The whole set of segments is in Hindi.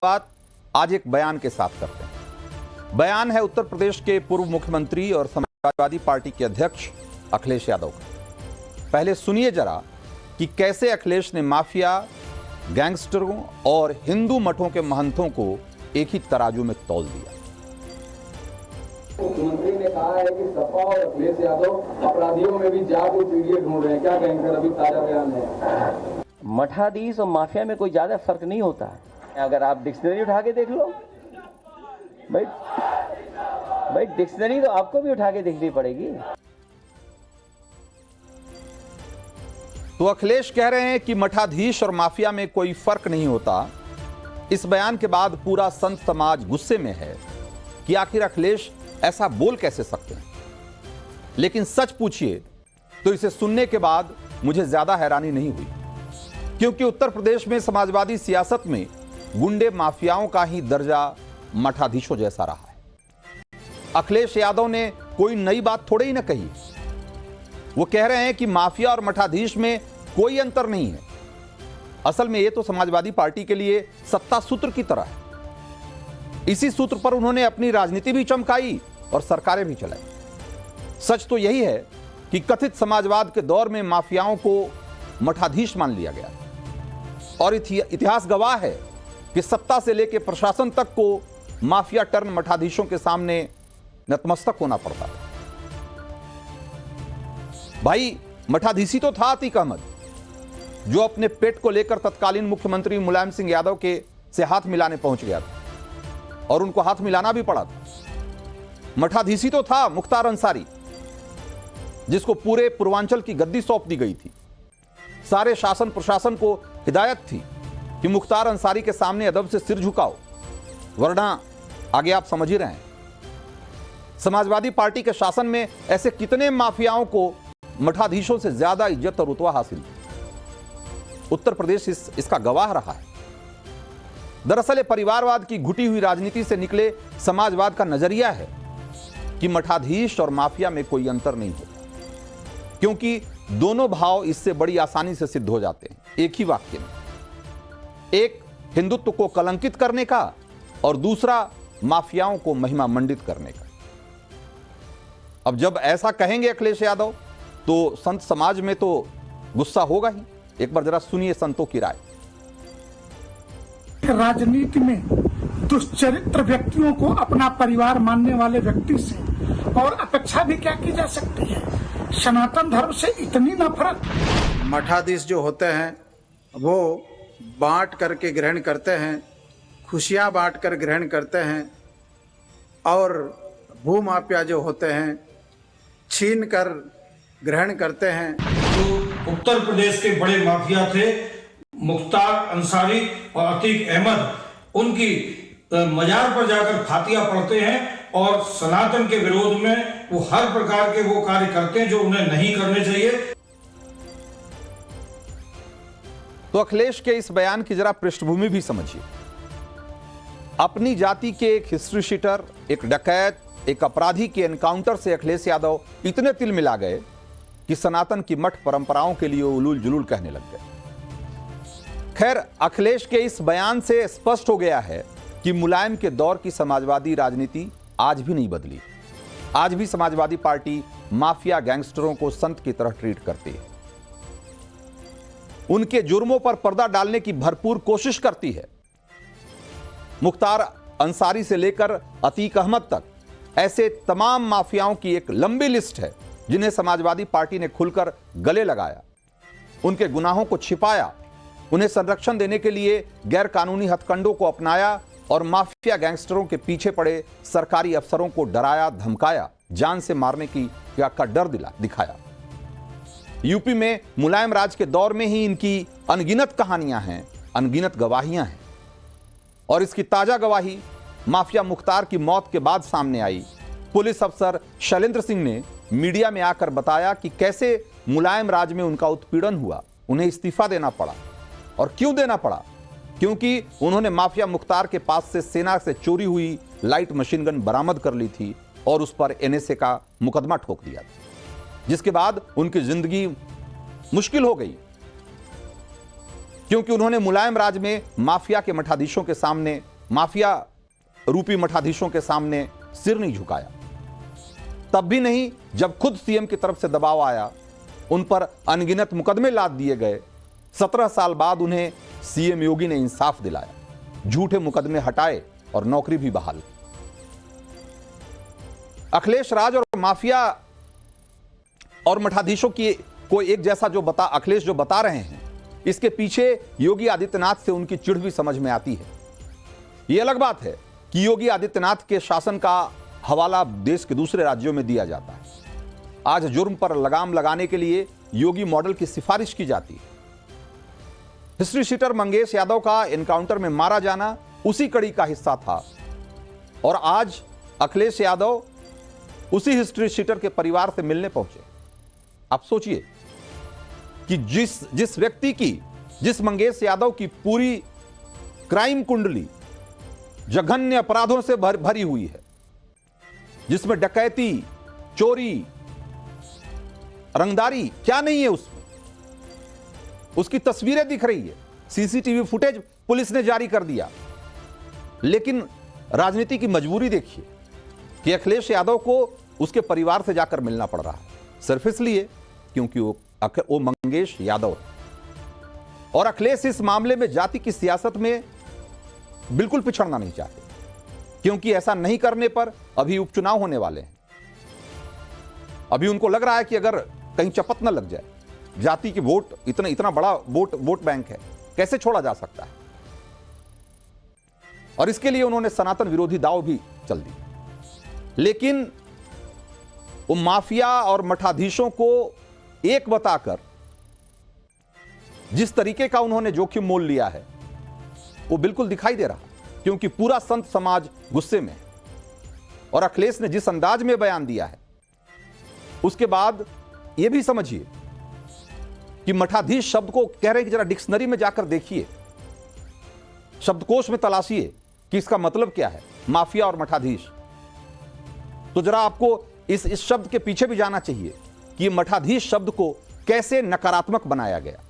बात आज एक बयान के साथ करते हैं। बयान है उत्तर प्रदेश के पूर्व मुख्यमंत्री और समाजवादी पार्टी के अध्यक्ष अखिलेश यादव का। पहले सुनिए जरा कि कैसे अखिलेश ने माफिया, गैंगस्टरों और हिंदू मठों के महंतों को एक ही तराजू में तौल दिया। मुख्यमंत्री ने कहा है कि सपा और अखिलेश यादव अपराधियों में भी जादू पीढ़ी ढूंढ रहे हैं। क्या कहेंगे सर? अभी ताजा बयान है। मठाधीश और माफिया में कोई ज्यादा फर्क नहीं होता है। अगर आप डिक्शनरी उठा के देख लो भाई डिक्शनरी तो आपको भी उठा के देखनी पड़ेगी। तो अखिलेश कह रहे हैं कि मठाधीश और माफिया में कोई फर्क नहीं होता। इस बयान के बाद पूरा संत समाज गुस्से में है कि आखिर अखिलेश ऐसा बोल कैसे सकते हैं। लेकिन सच पूछिए तो इसे सुनने के बाद मुझे ज्यादा हैरानी नहीं हुई, क्योंकि उत्तर प्रदेश में समाजवादी सियासत में गुंडे माफियाओं का ही दर्जा मठाधीशों जैसा रहा है। अखिलेश यादव ने कोई नई बात थोड़े ही न कही। वो कह रहे हैं कि माफिया और मठाधीश में कोई अंतर नहीं है। असल में ये तो समाजवादी पार्टी के लिए सत्ता सूत्र की तरह है। इसी सूत्र पर उन्होंने अपनी राजनीति भी चमकाई और सरकारें भी चलाई। सच तो यही है कि कथित समाजवाद के दौर में माफियाओं को मठाधीश मान लिया गया और इतिहास गवाह है कि सत्ता से लेकर प्रशासन तक को माफिया टर्न मठाधीशों के सामने नतमस्तक होना पड़ता है। भाई मठाधीशी तो था अतीक अहमद, जो अपने पेट को लेकर तत्कालीन मुख्यमंत्री मुलायम सिंह यादव के से हाथ मिलाने पहुंच गया था और उनको हाथ मिलाना भी पड़ा था। मठाधीशी तो था मुख्तार अंसारी, जिसको पूरे पूर्वांचल की गद्दी सौंप दी गई थी। सारे शासन प्रशासन को हिदायत थी कि मुख्तार अंसारी के सामने अदब से सिर झुकाओ, वरना आगे आप समझ ही रहे हैं। समाजवादी पार्टी के शासन में ऐसे कितने माफियाओं को मठाधीशों से ज्यादा इज्जत और रुतबा हासिल थी। उत्तर प्रदेश इसका गवाह रहा है। दरअसल परिवारवाद की घुटी हुई राजनीति से निकले समाजवाद का नजरिया है कि मठाधीश और माफिया में कोई अंतर नहीं होता, क्योंकि दोनों भाव इससे बड़ी आसानी से सिद्ध हो जाते हैं एक ही वाक्य में। एक हिंदुत्व को कलंकित करने का और दूसरा माफियाओं को महिमा मंडित करने का। अब जब ऐसा कहेंगे अखिलेश यादव तो संत समाज में तो गुस्सा होगा ही। एक बार जरा सुनिए संतों की राय। राजनीति में दुष्चरित्र व्यक्तियों को अपना परिवार मानने वाले व्यक्ति से और अपेक्षा भी क्या की जा सकती है? सनातन धर्म से इतनी नफरत। मठाधीश जो होते हैं वो बांट करके ग्रहण करते हैं, खुशियां बांट कर ग्रहण करते हैं, और भूमाफिया जो होते हैं छीन कर ग्रहण करते हैं। जो उत्तर प्रदेश के बड़े माफिया थे मुख्तार अंसारी और अतीक अहमद, उनकी मजार पर जाकर फातिया पढ़ते हैं और सनातन के विरोध में वो हर प्रकार के वो कार्य करते हैं जो उन्हें नहीं करने चाहिए। तो अखिलेश के इस बयान की जरा पृष्ठभूमि भी समझिए। अपनी जाति के एक हिस्ट्री शीटर, एक डकैत, एक अपराधी के एनकाउंटर से अखिलेश यादव इतने तिल मिला गए कि सनातन की मठ परंपराओं के लिए उलूल जुलूल कहने लग गए। खैर, अखिलेश के इस बयान से स्पष्ट हो गया है कि मुलायम के दौर की समाजवादी राजनीति आज भी नहीं बदली। आज भी समाजवादी पार्टी माफिया, गैंगस्टरों को संत की तरह ट्रीट करती है, उनके जुर्मों पर पर्दा डालने की भरपूर कोशिश करती है। मुख्तार अंसारी से लेकर अतीक अहमद तक ऐसे तमाम माफियाओं की एक लंबी लिस्ट है जिन्हें समाजवादी पार्टी ने खुलकर गले लगाया, उनके गुनाहों को छिपाया, उन्हें संरक्षण देने के लिए गैर कानूनी हथकंडों को अपनाया और माफिया गैंगस्टरों के पीछे पड़े सरकारी अफसरों को डराया, धमकाया, जान से मारने का डर दिखाया। यूपी में मुलायम राज के दौर में ही इनकी अनगिनत कहानियां हैं, अनगिनत गवाहियां हैं, और इसकी ताजा गवाही माफिया मुख्तार की मौत के बाद सामने आई। पुलिस अफसर शैलेंद्र सिंह ने मीडिया में आकर बताया कि कैसे मुलायम राज में उनका उत्पीड़न हुआ, उन्हें इस्तीफा देना पड़ा। और क्यों देना पड़ा? क्योंकि उन्होंने माफिया मुख्तार के पास से सेना से चोरी हुई लाइट मशीन गन बरामद कर ली थी और उस पर एनएसए का मुकदमा ठोक दिया था, जिसके बाद उनकी जिंदगी मुश्किल हो गई। क्योंकि उन्होंने मुलायम राज में माफिया के मठाधीशों के सामने, माफिया रूपी मठाधीशों के सामने सिर नहीं झुकाया। तब भी नहीं जब खुद सीएम की तरफ से दबाव आया, उन पर अनगिनत मुकदमे लाद दिए गए। 17 साल बाद उन्हें सीएम योगी ने इंसाफ दिलाया, झूठे मुकदमे हटाए और नौकरी भी बहाल की। अखिलेश राज और माफिया और मठाधीशों की को एक जैसा अखिलेश जो बता रहे हैं, इसके पीछे योगी आदित्यनाथ से उनकी चिढ़ भी समझ में आती है। यह अलग बात है कि योगी आदित्यनाथ के शासन का हवाला देश के दूसरे राज्यों में दिया जाता है। आज जुर्म पर लगाम लगाने के लिए योगी मॉडल की सिफारिश की जाती है। हिस्ट्री शीटर मंगेश यादव का एनकाउंटर में मारा जाना उसी कड़ी का हिस्सा था और आज अखिलेश यादव उसी हिस्ट्री शीटर के परिवार से मिलने पहुंचे। आप सोचिए कि जिस मंगेश यादव की पूरी क्राइम कुंडली जघन्य अपराधों से भरी हुई है, जिसमें डकैती, चोरी, रंगदारी क्या नहीं है, उसमें उसकी तस्वीरें दिख रही है, सीसीटीवी फुटेज पुलिस ने जारी कर दिया। लेकिन राजनीति की मजबूरी देखिए कि अखिलेश यादव को उसके परिवार से जाकर मिलना पड़ रहा है, सिर्फ इसलिए क्योंकि वो मंगेश यादव है। और अखिलेश इस मामले में जाति की सियासत में बिल्कुल पिछड़ना नहीं चाहते, क्योंकि ऐसा नहीं करने पर अभी उपचुनाव होने वाले हैं। अभी उनको लग रहा है कि अगर कहीं चपत न लग जाए, जाति की वोट इतना बड़ा वोट बैंक है, कैसे छोड़ा जा सकता है। और इसके लिए उन्होंने सनातन विरोधी दाव भी चल दी। लेकिन वो माफिया और मठाधीशों को एक बताकर जिस तरीके का उन्होंने जोखिम मोल लिया है, वो बिल्कुल दिखाई दे रहा, क्योंकि पूरा संत समाज गुस्से में है। और अखिलेश ने जिस अंदाज में बयान दिया है, उसके बाद यह भी समझिए कि मठाधीश शब्द को कह रहे हैं कि जरा डिक्शनरी में जाकर देखिए, शब्दकोश में तलाशिए कि इसका मतलब क्या है, माफिया और मठाधीश। तो जरा आपको इस शब्द के पीछे भी जाना चाहिए कि मठाधीश शब्द को कैसे नकारात्मक बनाया गया,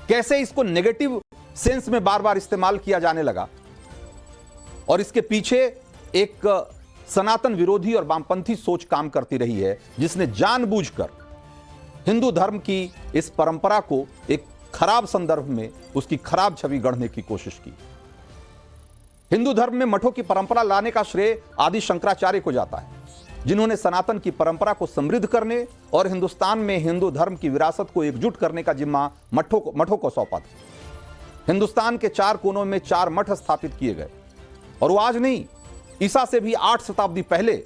कैसे इसको नेगेटिव सेंस में बार बार इस्तेमाल किया जाने लगा। और इसके पीछे एक सनातन विरोधी और वामपंथी सोच काम करती रही है, जिसने जानबूझकर हिंदू धर्म की इस परंपरा को एक खराब संदर्भ में उसकी खराब छवि गढ़ने की कोशिश की। हिंदू धर्म में मठों की परंपरा लाने का श्रेय आदि शंकराचार्य को जाता है, जिन्होंने सनातन की परंपरा को समृद्ध करने और हिंदुस्तान में हिंदू धर्म की विरासत को एकजुट करने का जिम्मा मठों को सौंपा था। हिंदुस्तान के 4 कोनों में 4 मठ स्थापित किए गए, और वो आज नहीं, ईसा से भी 8 शताब्दी पहले,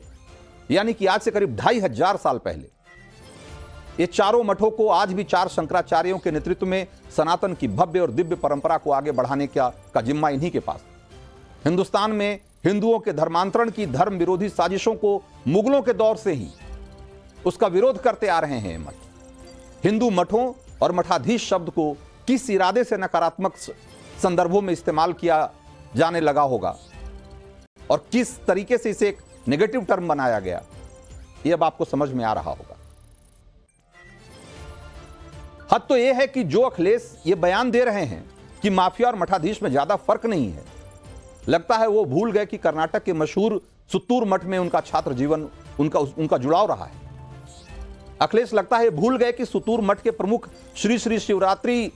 यानी कि आज से करीब 2500 साल पहले, ये चारों मठों को आज भी 4 शंकराचार्यों के नेतृत्व में सनातन की भव्य और दिव्य परंपरा को आगे बढ़ाने का जिम्मा इन्हीं के पास। हिंदुस्तान में हिंदुओं के धर्मांतरण की धर्म विरोधी साजिशों को मुगलों के दौर से ही उसका विरोध करते आ रहे हैं मठ। हिंदू मठों और मठाधीश शब्द को किस इरादे से नकारात्मक संदर्भों में इस्तेमाल किया जाने लगा होगा और किस तरीके से इसे एक नेगेटिव टर्म बनाया गया, यह अब आपको समझ में आ रहा होगा। हद तो यह है कि जो अखिलेश ये बयान दे रहे हैं कि माफिया और मठाधीश में ज्यादा फर्क नहीं है, लगता है वो भूल गए कि कर्नाटक के मशहूर सुत्तूर मठ में उनका छात्र जीवन, उनका जुड़ाव रहा है। अखिलेश लगता है भूल गए कि सुत्तूर मठ के प्रमुख श्री श्री शिवरात्रि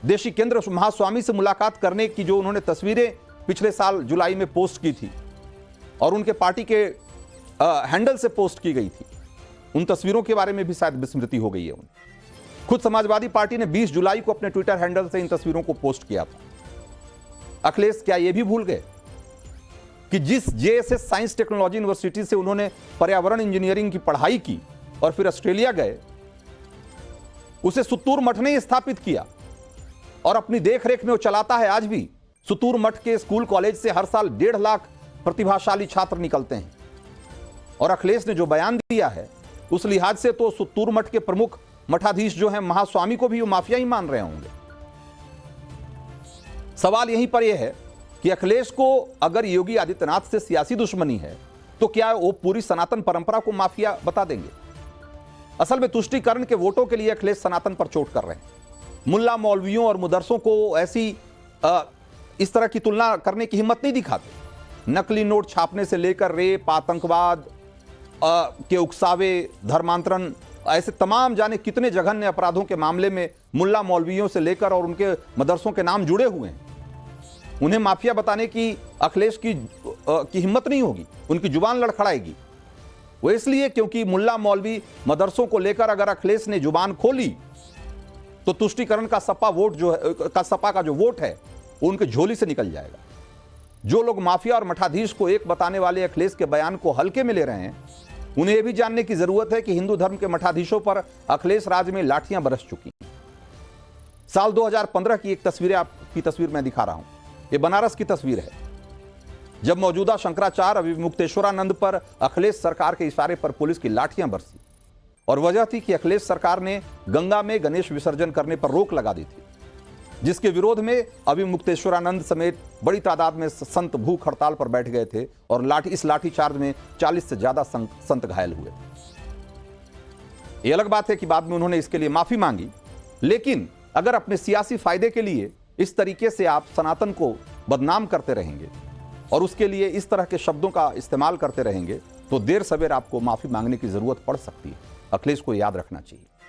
देशिकेंद्र महास्वामी से मुलाकात करने की जो उन्होंने तस्वीरें पिछले साल जुलाई में पोस्ट की थी और उनके पार्टी के हैंडल से पोस्ट की गई थी, उन तस्वीरों के बारे में भी शायद विस्मृति हो गई है उन्हें। खुद समाजवादी पार्टी ने 20 जुलाई को अपने ट्विटर हैंडल से इन तस्वीरों को पोस्ट किया था। अखिलेश क्या यह भी भूल गए कि जिस जेएसएस साइंस टेक्नोलॉजी यूनिवर्सिटी से उन्होंने पर्यावरण इंजीनियरिंग की पढ़ाई की और फिर ऑस्ट्रेलिया गए, उसे सुत्तूर मठ ने स्थापित किया और अपनी देखरेख में वो चलाता है। आज भी सुत्तूर मठ के स्कूल कॉलेज से हर साल 1.5 लाख प्रतिभाशाली छात्र निकलते हैं। और अखिलेश ने जो बयान दिया है, उस लिहाज से तो सुत्तूर मठ के प्रमुख मठाधीश जो हैं महास्वामी को भी वो माफिया ही मान रहे होंगे। सवाल यहीं पर यह है कि अखिलेश को अगर योगी आदित्यनाथ से सियासी दुश्मनी है, तो क्या वो पूरी सनातन परंपरा को माफिया बता देंगे? असल में तुष्टीकरण के वोटों के लिए अखिलेश सनातन पर चोट कर रहे हैं। मुल्ला मौलवियों और मुदरसों को ऐसी इस तरह की तुलना करने की हिम्मत नहीं दिखाते। नकली नोट छापने से लेकर रेप, आतंकवाद के उकसावे, धर्मांतरण, ऐसे तमाम जाने कितने जघन्य अपराधों के मामले में मुल्ला मौलवियों से लेकर और उनके मदरसों के नाम जुड़े हुए हैं। उन्हें माफिया बताने की अखिलेश की हिम्मत नहीं होगी, उनकी जुबान लड़खड़ाएगी। वो इसलिए क्योंकि मुल्ला मौलवी मदरसों को लेकर अगर अखिलेश ने जुबान खोली तो तुष्टीकरण का सपा वोट जो है, सपा का जो वोट है वो उनके झोली से निकल जाएगा। जो लोग माफिया और मठाधीश को एक बताने वाले अखिलेश के बयान को हल्के में ले रहे हैं, उन्हें यह भी जानने की जरूरत है कि हिंदू धर्म के मठाधीशों पर अखिलेश राज में लाठियां बरस चुकी हैं। साल 2015 की एक तस्वीर आपकी तस्वीर मैं दिखा रहा हूं, ये बनारस की तस्वीर है, जब मौजूदा शंकराचार्य अभिमुक्तेश्वरानंद पर अखिलेश सरकार के इशारे पर पुलिस की लाठियां बरसी और वजह थी कि अखिलेश सरकार ने गंगा में गणेश विसर्जन करने पर रोक लगा दी थी, जिसके विरोध में अभिमुक्तेश्वरानंद समेत बड़ी तादाद में संत भूख हड़ताल पर बैठ गए थे और इस लाठीचार्ज में 40 से ज्यादा संत घायल हुए। यह अलग बात है कि बाद में उन्होंने इसके लिए माफी मांगी, लेकिन अगर अपने सियासी फायदे के लिए इस तरीके से आप सनातन को बदनाम करते रहेंगे और उसके लिए इस तरह के शब्दों का इस्तेमाल करते रहेंगे तो देर सवेर आपको माफी मांगने की जरूरत पड़ सकती है। अखिलेश को याद रखना चाहिए।